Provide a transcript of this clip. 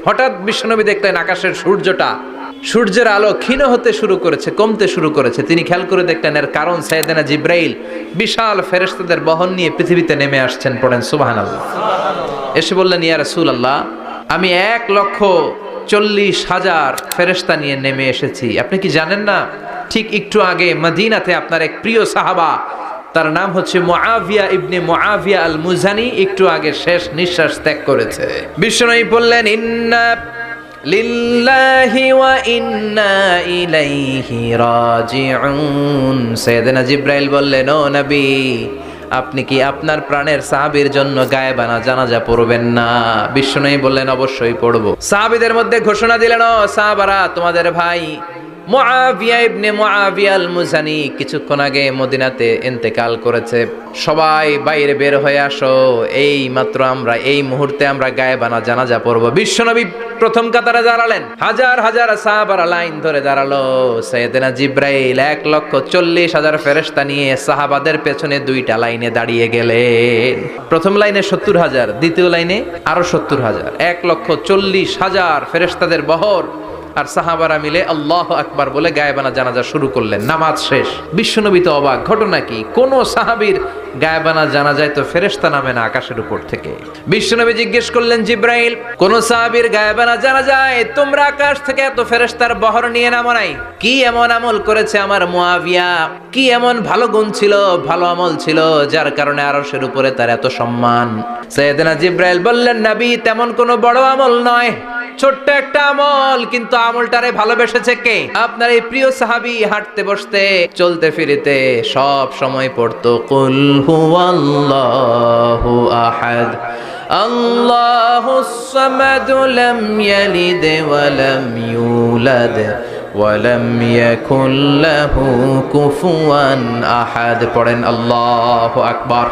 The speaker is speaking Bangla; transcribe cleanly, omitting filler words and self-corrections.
হঠাৎ বিশ্বনবী দেখলেন আকাশের সূর্যের আলো ক্ষীণ হতে শুরু করেছে, কমতে শুরু করেছে। তিনি খেয়াল করে দেখলেন এর কারণ সাইয়েদনা জিব্রাইল বিশাল ফেরেশতাদের বহন নিয়ে পৃথিবীতে নেমে আসছেন। পড়েন সুবহানাল্লাহ। এসে বললেন, ইয়া রাসূলুল্লাহ, আমি 1,40,000 ফেরেশতা নিয়ে নেমে এসেছি। আপনি কি জানেন না, ঠিক একটু আগে মদিনাতে আপনার এক প্রিয় সাহাবা, তার নাম হচ্ছে মুআবিয়া ইবনে মুআবিয়া আল মুজানি, একটু আগে শেষ নিঃশ্বাস ত্যাগ করেছে। বিশ্বনবী বললেন, ইন্না লিল্লাহি ওয়া ইন্না ইলাইহি রাজিউন। সাইয়েদনা জিব্রাইল বললেন, ও নবী, আপনি কি আপনার প্রাণের সাহাবীর জন্য গায়েবানা জানাজা পড়বেন না? বিশ্বনবী বললেন, অবশ্যই পড়ব। সাহাবীদের মধ্যে ঘোষণা দিলেন, ও সাহাবারা, তোমাদের ভাই মুআবিয়া ইবনে মুআবিয়া আল মুজানি কিছুক্ষণ আগে মদিনাতে ইন্তেকাল করেছে। সবাই বাইরে বের হয়ে আসো, এই মাত্র আমরা এই মুহূর্তে আমরা গায়েবানা জানাজা পড়ব। বিশ্বনবী প্রথম কাতারে দাঁড়ালেন, হাজার হাজার সাহাবারা লাইন ধরে দাঁড়ালো। সাইয়েদনা জিব্রাইল 1,40,000 ফেরেশতা নিয়ে সাহাবাদের পেছনে দুইটা লাইনে দাঁড়িয়ে গেলেন। প্রথম লাইনে 70,000, দ্বিতীয় লাইনে আরো 70,000, 1,40,000 ফেরেশতাদের বহর। আর সাহাবারা মিলে আল্লাহু আকবার বলে গায়েবানা জানাজা শুরু করলেন। নামাজ শেষ। বিশ্বনবী তো অবাক, ঘটনা কি? কোন সাহাবীর গায়েবানা জানাজায় তো ফেরেশতা নামে না আকাশের উপর থেকে। বিশ্বনবী জিজ্ঞেস করলেন, জিব্রাইল, কোন সাহাবীর গায়েবানা জানাজায় তোমরা আকাশ থেকে এত ফেরেশতার বহর নিয়ে নামো নাই? কি এমন আমল করেছে আমার মুআবিয়া? কি এমন ভালো গুণ ছিল, ভালো আমল ছিল, যার কারণে আরশের উপরে তার এত সম্মান? সাইয়েদনা জিব্রাইল বললেন, নবী, তেমন কোনো বড় আমল নয়, ছোট্ট একটা আমল, কিন্তু আমলটারে ভালোবেসেছে কে? আপনার এই প্রিয় সাহাবী হাঁটতে বসতে চলতে ফিরিতে সব সময় পড়তো, কুল হুয়াল্লাহু আহাদ আল্লাহুস সামাদ লাম ইয়ালিদ ওয়া লাম ইউলাদ ওয়া লাম ইয়াকুল লাহু কুফুয়ান আহাদ। পড়েন আল্লাহু আকবার।